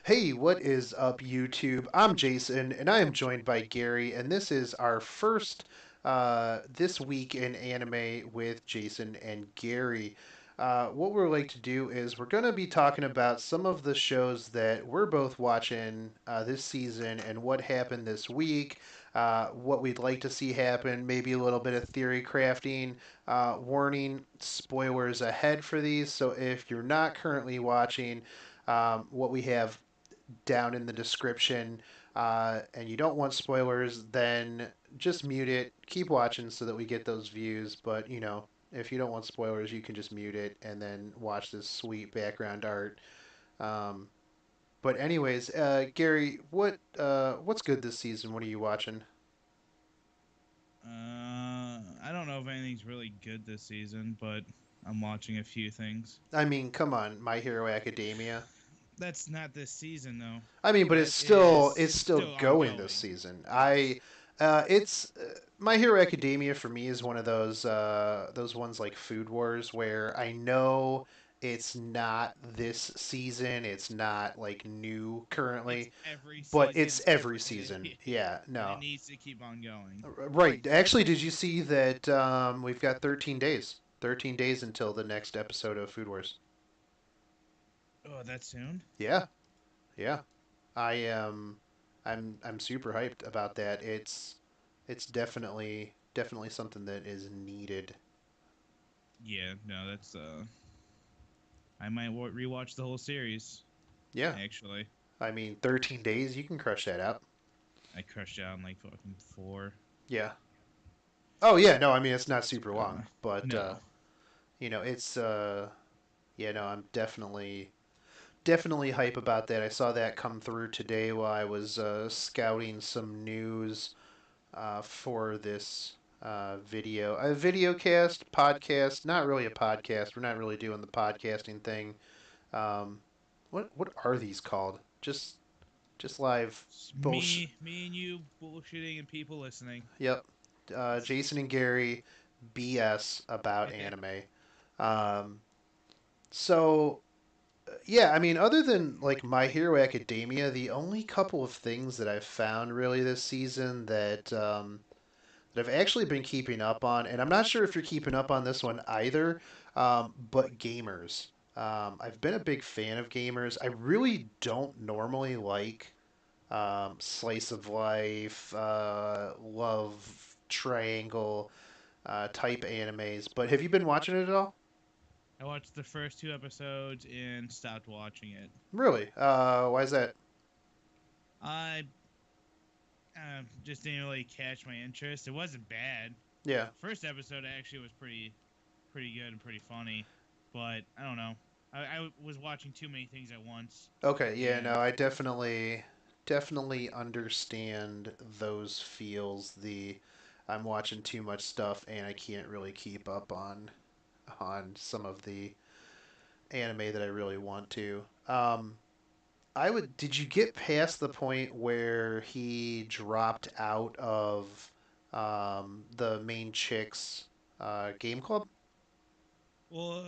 Hey, what is up, YouTube? I'm Jason, and I am joined by Gary, and this is our first This Week in Anime with Jason and Gary. What we're like to do is we're going to be talking about some of the shows that we're both watching this season and what happened this week, what we'd like to see happen, maybe a little bit of theory crafting. Warning, spoilers ahead for these, so if you're not currently watching, what we have down in the description, and you don't want spoilers, then just mute it. Keep watching so that we get those views. But if you don't want spoilers, you can just mute it and then watch this sweet background art. Um, but anyways, Gary, what's good this season? What are you watching? I don't know if anything's really good this season, but I'm watching a few things. I mean, come on, My Hero Academia. That's not this season though. I mean, but That it's is still still going this ongoing. season. It's My Hero Academia for me is one of those ones like Food Wars where I know it's not this season. It's not like new It's currently, every but it's season, every season. yeah, Yeah, and it no, needs to keep on going. right. Actually, did you see that we've got 13 days? 13 days until the next episode of Food Wars. Oh, that soon? Yeah, yeah. I am I'm super hyped about that. It's definitely something that is needed. Yeah, no, that's I might rewatch the whole series. Yeah. Actually, I mean, 13 days, you can crush that out. I crushed out in like fucking four. Yeah. Oh yeah, no, I mean it's not super long, Uh, but no. it's yeah, no, I'm definitely hype about that. I saw that come through today while I was scouting some news for this a video cast podcast. Not really a podcast. We're not really doing the podcasting thing. Um, what are these called? Just live It's bullshit. me and you bullshitting and people listening. Yep. Jason and Gary BS about anime. Um, so yeah, I mean, other than like My Hero Academia, the only couple of things that I've found really this season that I've actually been keeping up on, and I'm not sure if you're keeping up on this one either, but gamers. I've been a big fan of gamers. I really don't normally like slice of life, love triangle type animes, but have you been watching it at all? I watched the first two episodes and stopped watching it. Really? Why is that? I just didn't really catch my interest. It wasn't bad. Yeah. First episode actually was pretty good and pretty funny, but I don't know. I was watching too many things at once, Okay. Yeah. No, and I definitely understand those feels. The I'm watching too much stuff and I can't really keep up on some of the anime that I really want to. I would. Did you get past the point where he dropped out of the main chick's game club? well,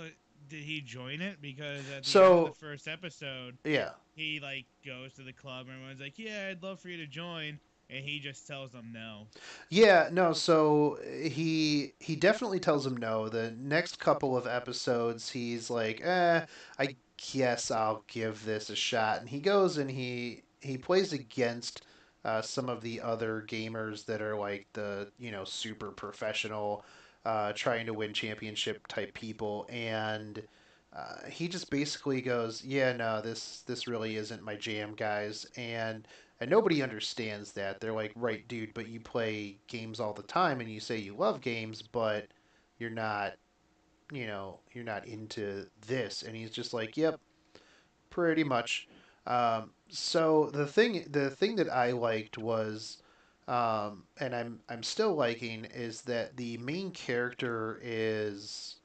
did he join it? Because at the end of the So first episode, yeah, he like goes to the club and everyone's like, "Yeah, I'd love for you to join," and he just tells them no. yeah, no. So he definitely tells him no. The next couple of episodes, he's like, I guess I'll give this a shot, and he goes and he plays against some of the other gamers that are like the super professional, trying to win championship type people, and he just basically goes, yeah, no, this really isn't my jam, guys, and nobody understands that. They're like, right, dude, but you play games all the time and you say you love games, but you're not, you're not into this. And he's just like, yep, pretty much. So the thing that I liked was, and I'm still liking, is that the main character is,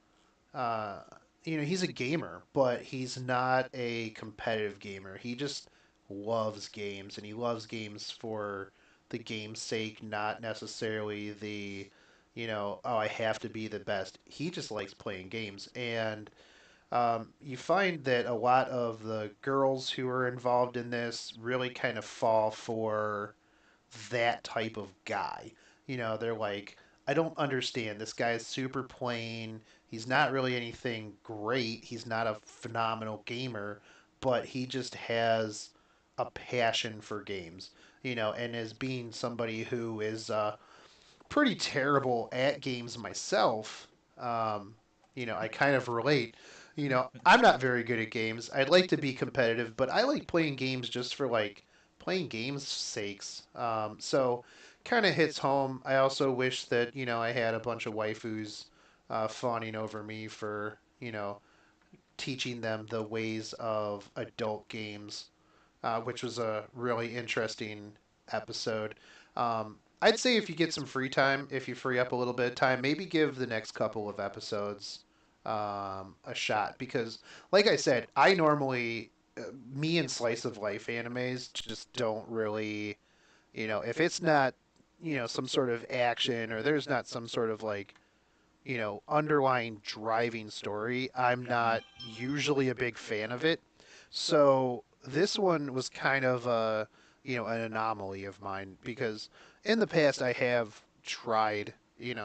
uh, he's a gamer, but he's not a competitive gamer. He just loves games, and he loves games for the game's sake, not necessarily oh, I have to be the best. He just likes playing games, and You find that a lot of the girls who are involved in this really kind of fall for that type of guy. They're like, I don't understand. This guy is super plain. He's not really anything great. He's not a phenomenal gamer, but he just has a passion for games. And as being somebody who is pretty terrible at games myself, I kind of relate. I'm not very good at games. I'd like to be competitive, but I like playing games just for like playing games sakes. So kind of hits home. I also wish that, I had a bunch of waifus fawning over me for, teaching them the ways of adult games, which was a really interesting episode. I'd say if you get some free time, if you free up a little bit of time, maybe give the next couple of episodes a shot because, like I said, I normally, me and slice of life animes just don't really, if it's not, some sort of action or there's not some sort of like, underlying driving story, I'm not usually a big fan of it. So this one was kind of an anomaly of mine because in the past I have tried,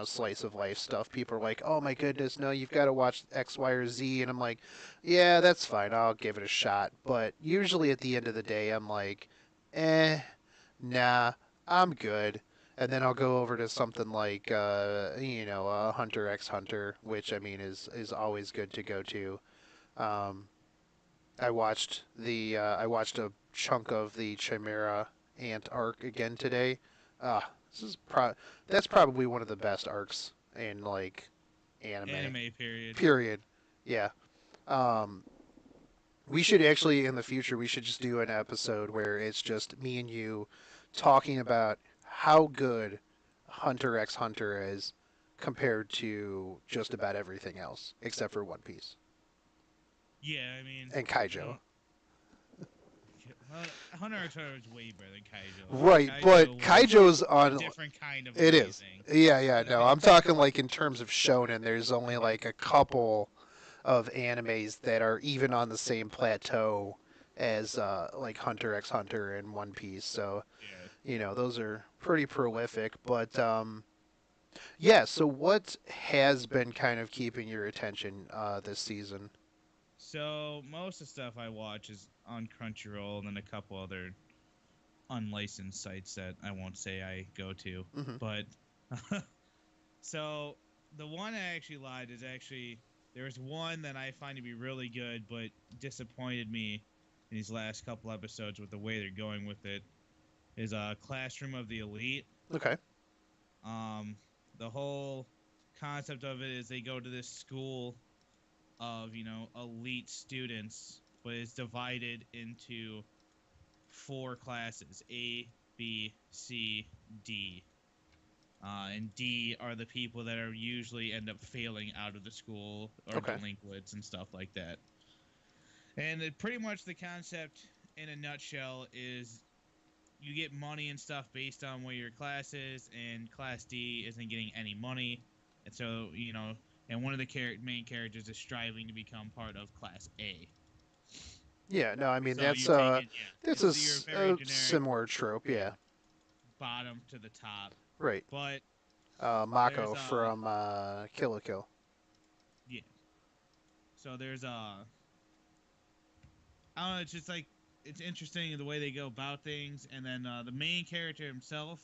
slice of life stuff. People are like, "Oh my goodness, no, you've got to watch X, Y, or Z," and I'm like, "Yeah, that's fine. I'll give it a shot." But usually at the end of the day, I'm like, "Eh, nah, I'm good." And then I'll go over to something like, Hunter X Hunter, which I mean is always good to go to. Um, I watched a chunk of the Chimera Ant arc again today. This is that's probably one of the best arcs in like anime. Anime period. Period. Yeah. Um, we should actually in the future we should just do an episode where it's just me and you talking about how good Hunter X Hunter is compared to just about everything else except for One Piece Yeah, I mean, and I Kaijo. don't. Hunter x Hunter is way better than Kaijo. Right, but Kaijo was Kaijo's a on. different kind of It is. amazing. Yeah, yeah. No, I'm talking like in terms of shonen. There's only like a couple of animes that are even on the same plateau as like Hunter X Hunter and One Piece. So Yeah. those are pretty prolific. But yeah. So what has been kind of keeping your attention this season? So most of the stuff I watch is on Crunchyroll and then a couple other unlicensed sites that I won't say I go to. Hmm. But so the one I actually lied is actually there's one that I find to be really good, but disappointed me in these last couple episodes with the way they're going with it. Is Classroom of the Elite. Okay. Um, the whole concept of it is they go to this school of elite students, but it's divided into four classes: A, B, C, D. And D are the people that are usually end up failing out of the school or Okay. delinquents and stuff like that. And pretty much the concept in a nutshell is you get money and stuff based on what your class is, and Class D isn't getting any money, and so and one of the main characters is striving to become part of Class A. Yeah. No, I mean So you take it, that's it's your very a generic, similar trope. yeah, Yeah. bottom to the top, Right. but there's Mako from Kill la Kill. yeah, so there's I don't know, it's just like it's interesting the way they go about things, and then the main character himself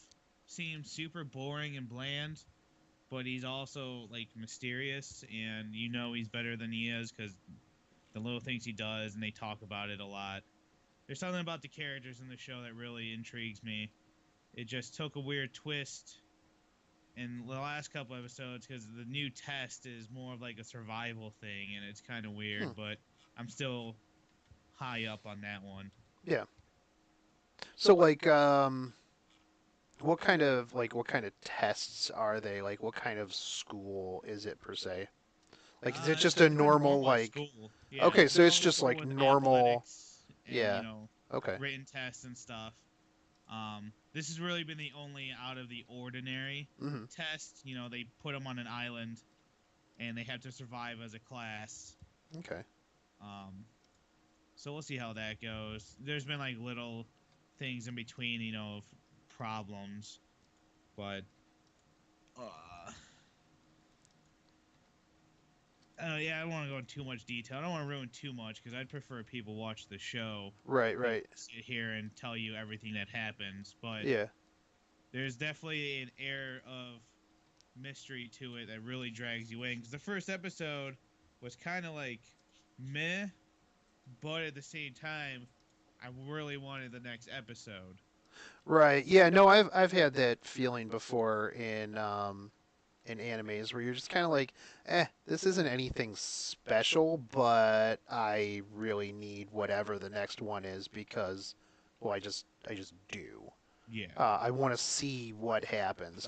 seems super boring and bland, but he's also like mysterious, and he's better than he is because the little things he does, and they talk about it a lot. There's something about the characters in the show that really intrigues me. It just took a weird twist in the last couple episodes because the new test is more of like a survival thing, and it's kind of Hmm. weird, but I'm still high up on that one. Yeah. So like, what kind of tests are they? Like, what kind of school is it per se? Like, is it It's just a a pretty normal normal like? school. Yeah, Okay, it's a so it's normal just school like with normal. athletics and Yeah. Okay. written tests and stuff. This has really been the only out of the ordinary Hmm. test. They put them on an island and they have to survive as a class. Okay. So we'll see how that goes. There's been like little things in between, of problems, but uh, yeah, I don't want to go into too much detail. I don't want to ruin too much because I'd prefer people watch the show Right, than right. sit here and tell you everything that happens. But Yeah. there's definitely an air of mystery to it that really drags you in. Because the first episode was kind of like meh, but at the same time, I really wanted the next episode. Right. Yeah, no, I've had that feeling before in animes where you're just kind of like, this isn't anything special, but I really need whatever the next one is because, well, I just do. Yeah. I want to see what happens.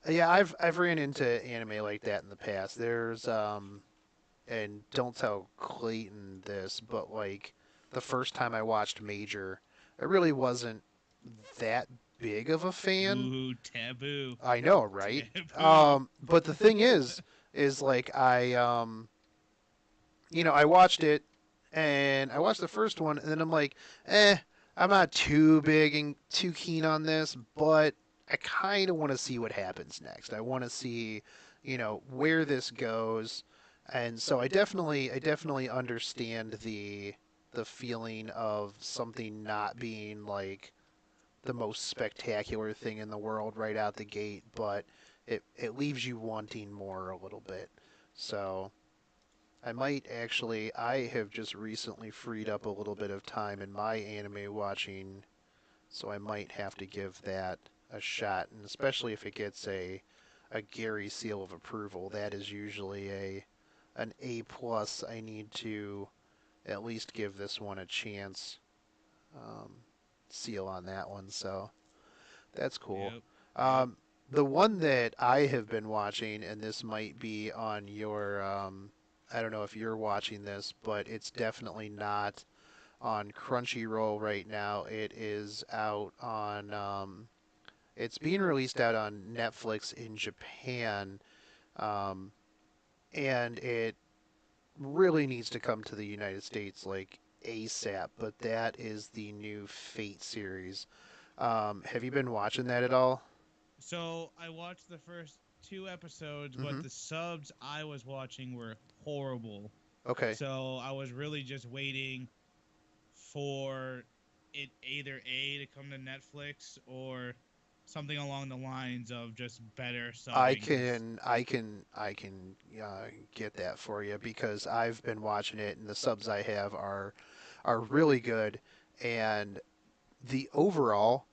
Yeah, I've ran into anime like that in the past. There's and don't tell Clayton this, but like the first time I watched Major, I really wasn't that big of a fan. Ooh, taboo. I know, right? Taboo. But the thing is like I watched it and I watched the first one, and then I'm like, I'm not too big and too keen on this, but I kind of want to see what happens next. I want to see, where this goes, and so I definitely understand the feeling of something not being like the most spectacular thing in the world right out the gate, but it leaves you wanting more a little bit. So I have just recently freed up a little bit of time in my anime watching, so I might have to give that a shot, and especially if it gets a Gary seal of approval, that is usually an A plus. I need to at least give this one a chance. Um, seal on that one, so that's cool. Yep. Yep. Um, the one that I have been watching, and this might be on your, I don't know if you're watching this, but it's definitely not on Crunchyroll right now. It is out on, it's being released out on Netflix in Japan, um, and it really needs to come to the United States like ASAP. But that is the new Fate series. Have you been watching that at all? So I watched the first two episodes, but Mm-hmm. the subs I was watching were horrible. Okay. So I was really just waiting for it either A to come to Netflix or something along the lines of just better I subbing. Cause can I can I can get that for you because I've been watching it and the subs I have are really good, and the overall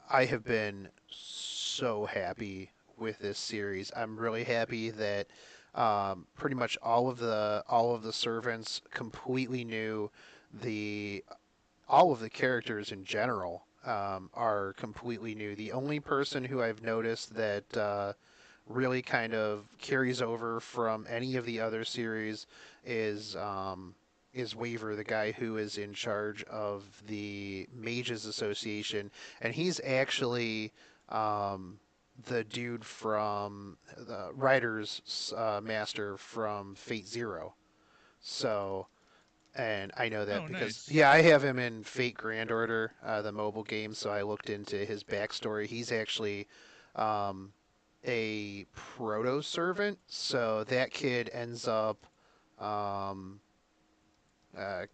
I have been so happy with this series. I'm really happy that pretty much all of the servants completely new. The all of the characters in general are completely new. The only person who I've noticed that really kind of carries over from any of the other series is Waver, the guy who is in charge of the Mages Association, and he's actually the dude from the writer's master from Fate Zero. So, and I know that oh, because nice. yeah, I have him in Fate Grand Order, the mobile game. So I looked into his backstory. He's actually um, a proto servant. So that kid ends up um,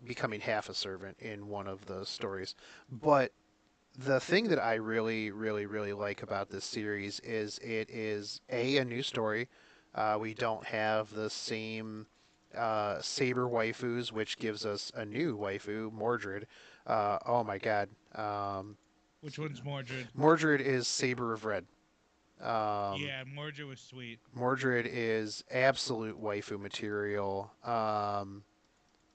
becoming half a servant in one of the stories. But the thing that I really, really, really like about this series is it is a new story. We don't have the same saber waifus, which gives us a new waifu, Mordred. Oh my God, Which one's Mordred? Mordred is Saber of Red. Um, Yeah, Mordred was sweet. Mordred is absolute waifu material.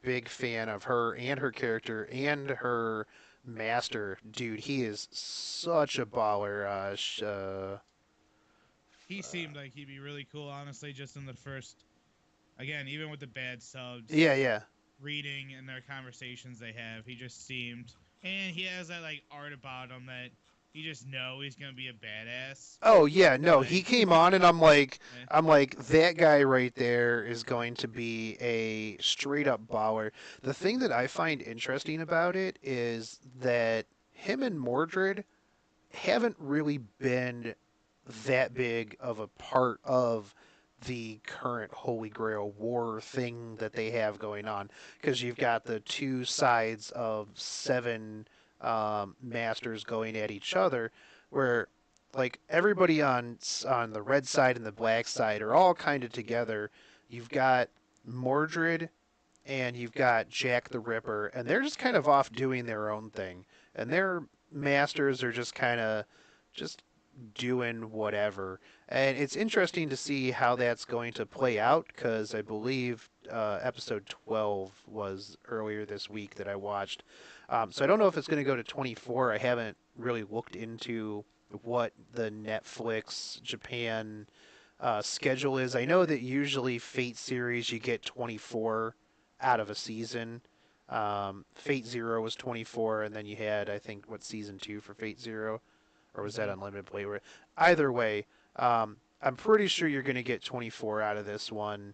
Big fan of her and her character and her master. Dude, he is such a baller. He seemed like he'd be really cool, honestly, just in the first. Again, even with the bad subs, yeah, yeah. reading and their conversations they have, he just seemed. And he has that like art about him that you just know he's gonna be a badass. Oh yeah, no, he Like, came on and I'm like eh, I'm like that guy right there is going to be a straight up baller. The thing that I find interesting about it is that him and Mordred haven't really been that big of a part of the current Holy Grail war thing that they have going on, because you've got the two sides of seven masters going at each other, where like everybody on the red side and the black side are all kind of together. You've got Mordred and you've got Jack the Ripper, and they're just kind of off doing their own thing, and their masters are just kind of just doing whatever. And it's interesting to see how that's going to play out because I believe episode 12 was earlier this week that I watched. So I don't know if it's going to go to 24. I haven't really looked into what the Netflix Japan schedule is. I know that usually Fate series you get 24 out of a season. Fate Zero was 24, and then you had, I think, what, season 2 for Fate Zero? Or was that mhm. Unlimited Blade? Either way, I'm pretty sure you're going to get 24 out of this one.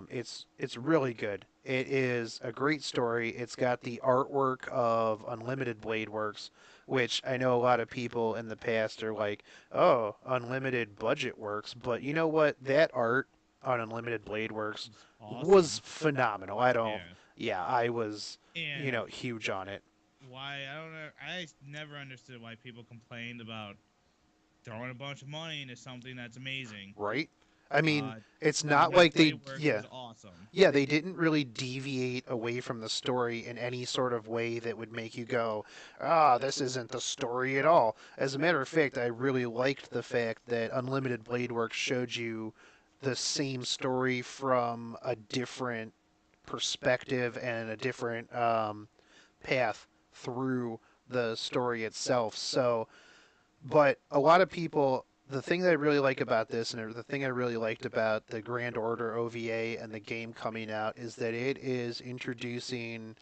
It's really good. It is a great story. It's got the artwork of Unlimited Blade Works, which I know a lot of people in the past are like, "Oh, Unlimited Budget Works," but you know what? That art on Unlimited Blade Works It's was awesome. phenomenal. I don't. Yeah, Yeah, I was, and huge on it. why I don't know. I never understood why people complained about throwing a bunch of money into something that's amazing. Right? I mean, Uh, it's not Unlimited like they, Blade Works yeah, is awesome. yeah, they didn't really deviate away from the story in any sort of way that would make you go, this isn't the story at all. As a matter of fact, I really liked the fact that Unlimited Blade Works showed you the same story from a different perspective and a different path through the story itself. So, but a lot of people, the thing that I really like about this, and the thing I really liked about the Grand Order OVA and the game coming out, is that it is introducing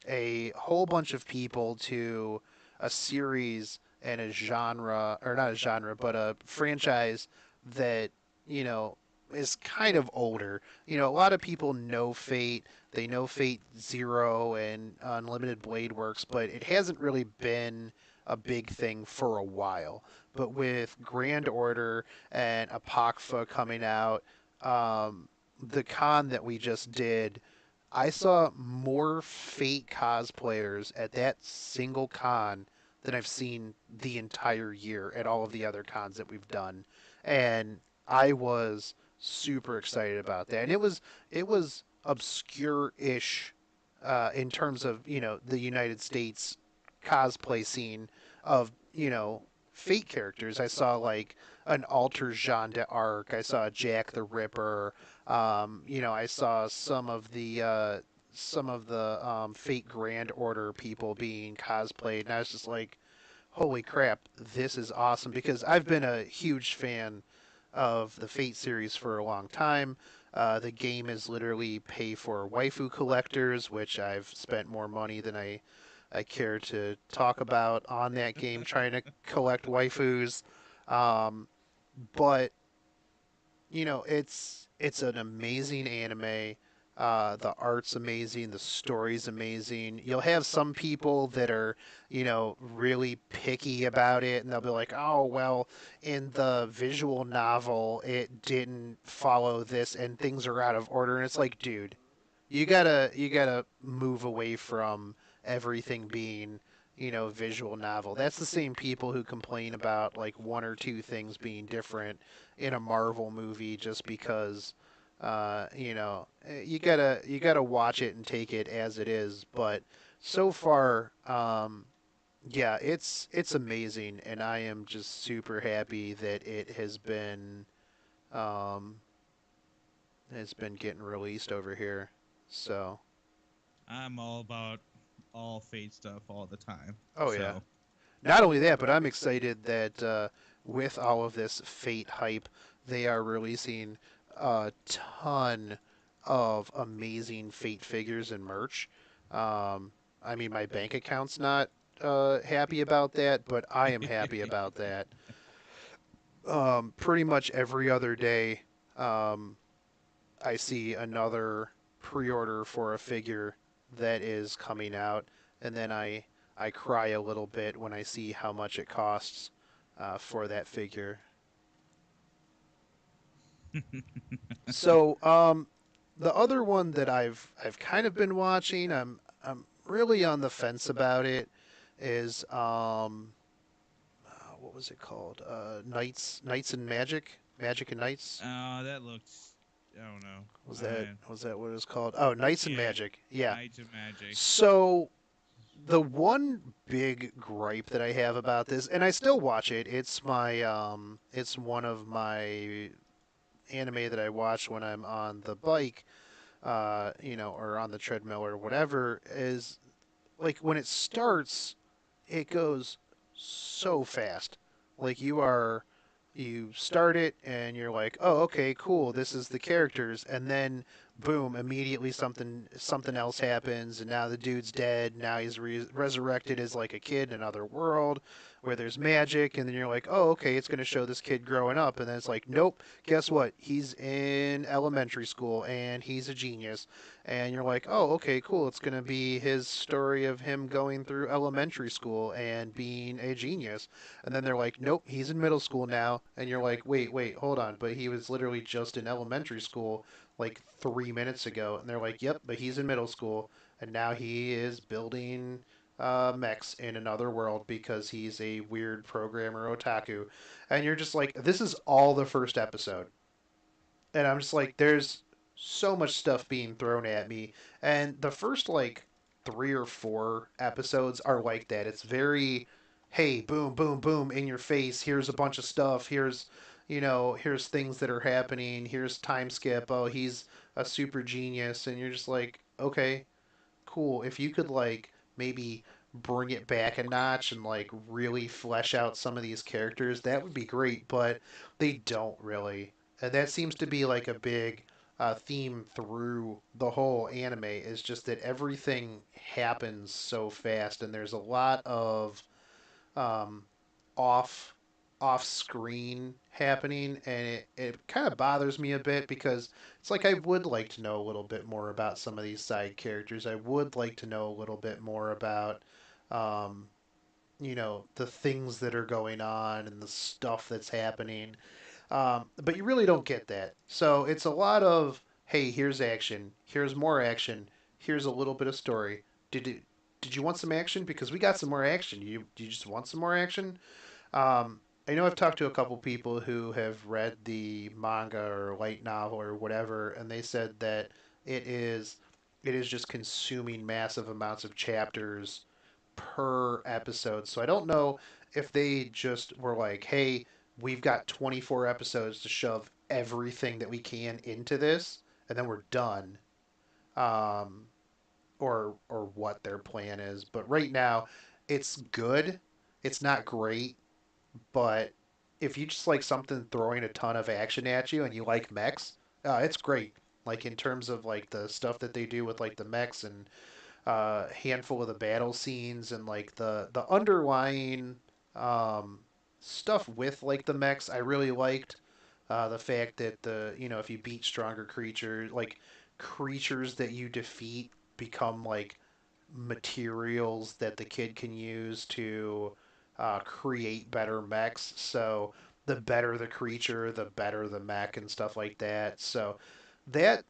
a whole bunch of people to a series and a genre, or not a genre, but a franchise that, you know, is kind of older. A lot of people know Fate. They know Fate Zero and Unlimited Blade Works, but it hasn't really been a big thing for a while. But with Grand Order and Apocrypha coming out, the con that we just did, I saw more Fate cosplayers at that single con than I've seen the entire year at all of the other cons that we've done. And I was super excited about that. And it was obscure-ish in terms of, the United States cosplay scene of, Fate characters. I saw like an alter Jeanne d'Arc. I saw Jack the Ripper. I saw some of the Fate Grand Order people being cosplayed, and I was just like, "Holy crap, this is awesome!" Because I've been a huge fan of the Fate series for a long time. The game is literally pay for waifu collectors, which I've spent more money than I care to talk about on that game, trying to collect waifus. Um, but it's an amazing anime. The art's amazing, the story's amazing. You'll have some people that are, really picky about it, and they'll be like, "Oh, well, in the visual novel, it didn't follow this, and things are out of order." And it's like, dude, you gotta move away from everything being, visual novel. That's the same people who complain about like one or two things being different in a Marvel movie just because you gotta watch it and take it as it is. But so far, yeah, it's amazing, and I am just super happy that um, has been getting released over here. So, I'm all about all Fate stuff all the time. oh yeah. So Not only that, but I'm excited that with all of this Fate hype, they are releasing a ton of amazing Fate figures and merch. I mean, my bank account's not happy about that, but I am happy about that. Pretty much every other day, um, I see another pre-order for a figure that is coming out, and then I cry a little bit when I see how much it costs for that figure. So, the other one that I've kind of been watching, I'm really on the fence about it, is what was it called? Knights and Magic, Magic and Knights. That looked. I don't know. Was that what it was called? Oh, Knights and Yeah, Magic. Yeah. Knights of Magic. So the one big gripe that I have about this, and I still watch it. It's one of my anime that I watch when I'm on the bike, or on the treadmill or whatever. Is like when it starts, it goes so fast. Like you start it and you're like, oh, okay, cool, this is the characters, and then boom, immediately something else happens, and now the dude's dead. Now he's resurrected as like a kid in another world where there's magic, and then you're like, oh, okay, it's going to show this kid growing up, and then it's like, nope, guess what? He's in elementary school and he's a genius, and you're like, oh, okay, cool. It's going to be his story of him going through elementary school and being a genius. And then they're like, nope, he's in middle school now. And you're like, wait, hold on. But he was literally just in elementary school like 3 minutes ago. And they're like, yep, but he's in middle school. And now he is building mechs in another world because he's a weird programmer otaku. And you're just like, this is all the first episode, and I'm just like, there's so much stuff being thrown at me, and the first like 3 or 4 episodes are like that. It's very, hey, boom, boom, boom, in your face. Here's a bunch of stuff. Here's things that are happening. Here's time skip. Oh, he's a super genius, and you're just like, okay, cool. If you could like maybe bring it back a notch and like really flesh out some of these characters, that would be great. But they don't really. And that seems to be like a big theme through the whole anime is just that everything happens so fast, and there's a lot of um, off off screen happening, and it kind of bothers me a bit because it's like I would like to know a little bit more about some of these side characters. I would like to know a little bit more about um, the things that are going on and the stuff that's happening. But you really don't get that. So it's a lot of, hey, here's action, here's more action, here's a little bit of story. Did it, did you want some action? Because we got some more action. Do you just want some more action? I know I've talked to a couple people who have read the manga or light novel or whatever, and they said that it is it is just consuming massive amounts of chapters per episode. So I don't know if they just were like, "Hey, we've got 24 episodes to shove everything that we can into this, and then we're done." Um, or what their plan is. But right now, it's good. It's not great, but if you just like something throwing a ton of action at you and you like mechs, it's great. Like in terms of like the stuff that they do with like the mechs and handful of the battle scenes and like the underlying um, stuff with like the mechs, I really liked the fact that if you beat stronger creatures, like creatures that you defeat become like materials that the kid can use to create better mechs. So the better the creature, the better the mech and stuff like that. So that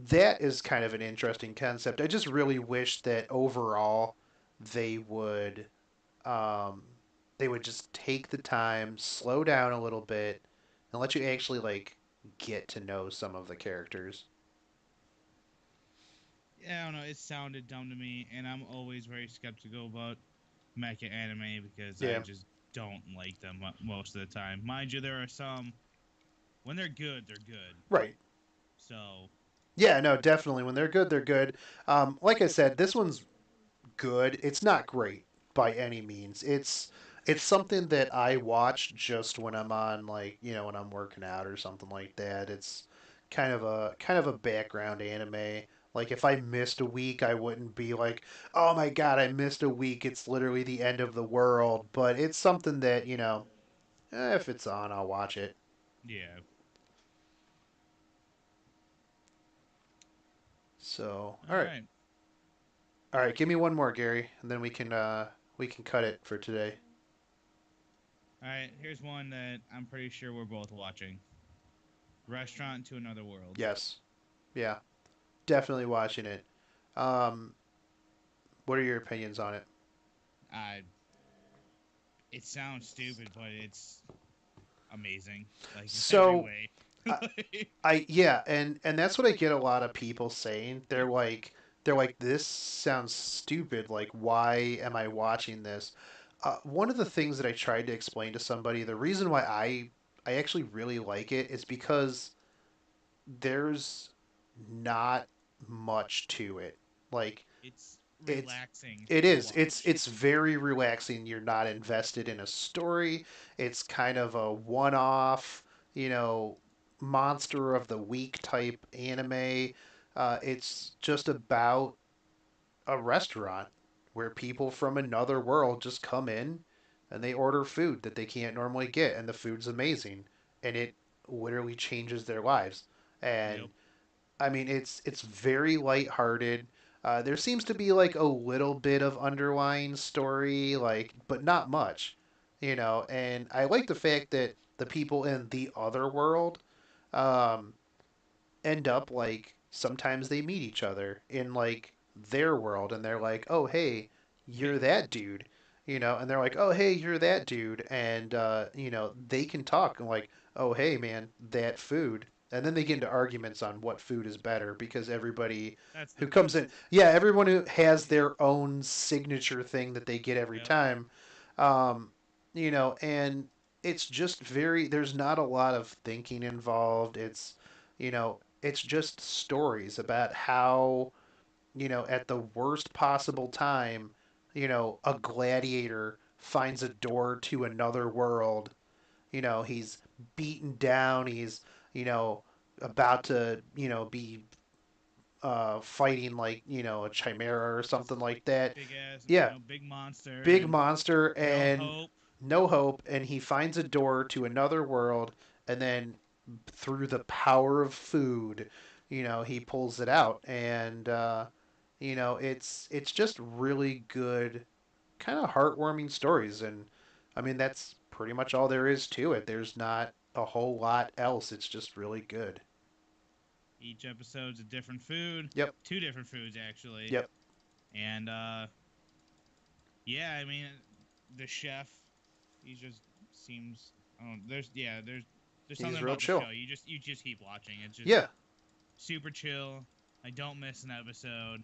that is kind of an interesting concept. I just really wish that overall they would um, they would just take the time, slow down a little bit, and let you actually like get to know some of the characters. Yeah, I don't know. It sounded dumb to me, and I'm always very skeptical about mecha anime because I Yeah, just don't like them most of the time. Mind you, there are some when they're good. right. So Yeah, no, definitely. When they're good, they're good. Like I said, this one's good. It's not great by any means. It's something that I watch just when I'm on like, when I'm working out or something like that. It's kind of a background anime, Like if I missed a week, I wouldn't be like, "Oh my God, I missed a week. It's literally the end of the world." But it's something that, if it's on, I'll watch it. Yeah. So, All right. all right, give me one more, Gary, and then we can cut it for today. All right. Here's one that I'm pretty sure we're both watching. Restaurant to Another World. Yes, yeah, definitely watching it. Um, what are your opinions on it? I. It sounds stupid, but it's amazing. Like in every So, way. I, yeah, and that's what I get a lot of people saying. They're like this sounds stupid. Like why am I watching this? One of the things that I tried to explain to somebody, the reason why I actually really like it is because there's not much to it. Like it's it's relaxing it to is. watch. It's very relaxing. You're not invested in a story. It's kind of a one-off, you know, monster of the week type anime. It's just about a restaurant where people from another world just come in and they order food that they can't normally get, and the food's amazing, and it literally changes their lives. Yep. And I mean, it's very lighthearted. There seems to be like a little bit of underlying story, like, but not much, And I like the fact that the people in the other world um, end up like sometimes they meet each other in like their world, and they're like, "Oh, hey, you're that dude," and they're like, "Oh, hey, you're that dude," and they can talk and like, "Oh, hey, man, that food." And then they get into arguments on what food is better because everybody That's the who comes best. in, yeah, everyone who has their own signature thing that they get every Yep. time, um, and it's just there's not a lot of thinking involved. It's just stories about how, at the worst possible time, a gladiator finds a door to another world. He's beaten down, he's, you know, about to, be fighting like, a chimera or something like that. Big ass, Yeah, big monster big and monster no and hope. no hope, and he finds a door to another world, and then through the power of food, he pulls it out, and it's just really good, kind of heartwarming stories, and I mean that's pretty much all there is to it. There's not a whole lot else. It's just really good. Each episode's a different food. Yep. Two different foods actually. Yep. And yeah, I mean the chef, he just seems there's He's something real about the chill. show. You just keep watching. It's just Yeah. super chill. I don't miss an episode.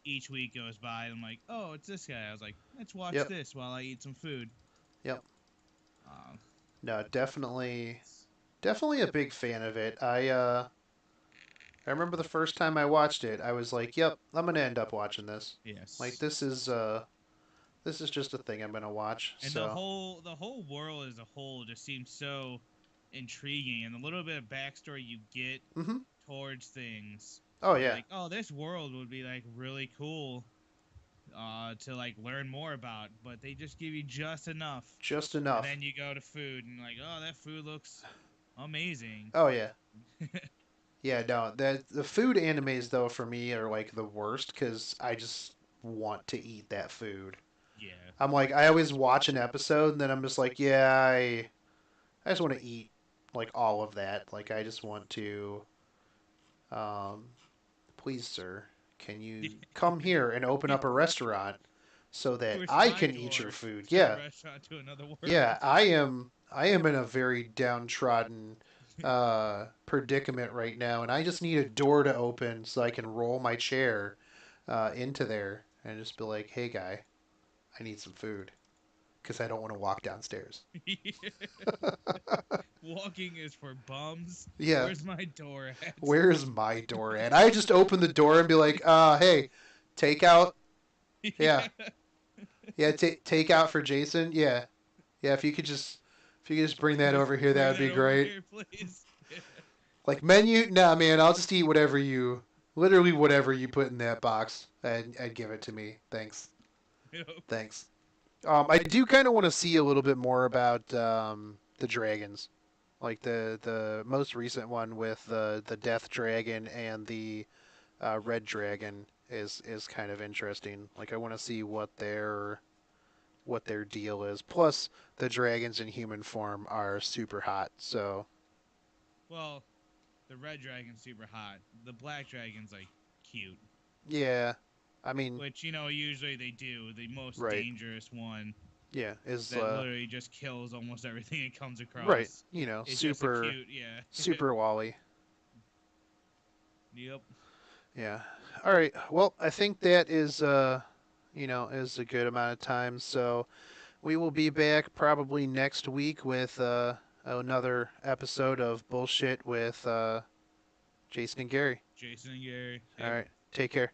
Each week goes by and I'm like, "Oh, it's this guy." I was like, "Let's watch Yep. this while I eat some food." Yep. Um, No, definitely a big fan of it. I remember the first time I watched it, I was like, "Yep, I'm gonna end up watching this. Like yes. this is just a thing I'm gonna watch." And So, the whole world as a whole just seems so intriguing, and the little bit of backstory you get hmm towards things, oh you're yeah, like, oh, this world would be like really cool to like learn more about, but they just give you just enough, just and enough. then you go to food and like, oh, that food looks amazing. Oh yeah, yeah. No, the food animes though for me are like the worst because I just want to eat that food. Yeah. I'm like, I always watch an episode and then I'm just like, yeah, I just want to eat like all of that. Like I just want to. Um, Please, sir, can you come here and open up a restaurant so that Where's I my can eat your door food? to the Yeah, restaurant to another yeah. world? I am in a very downtrodden predicament right now, and I just need a door to open so I can roll my chair into there and just be like, "Hey, guy, I need some food," because I don't want to walk downstairs. Walking is for bums. Yeah, Where's my door at? where's my door at? I just open the door and be like, hey, take out. Yeah, Yeah. yeah, take out for Jason. Yeah, yeah. If you could just bring that over here, that Bring would be that over great. here, please. Like menu, nah, man. I'll just eat whatever you Literally whatever you put in that box, I'd give it to me. Thanks. Yep. Thanks. I do kind of want to see a little bit more about the dragons, like the most recent one with the Death Dragon and the Red Dragon is kind of interesting. Like I want to see what their deal is. Plus, the dragons in human form are super hot. So Well, the red dragon's super hot. The black dragon's like cute, yeah, I mean, which usually they do. The most right, dangerous one yeah, is that literally just kills almost everything it comes right. across. You know, It's just a super cute, yeah. super Wally. Yep. Yeah. All right. Well, I think that is is a good amount of time. So we will be back probably next week with another episode of Bullshit with Jason and Gary. Jason and Gary. All Yep. right. Take care.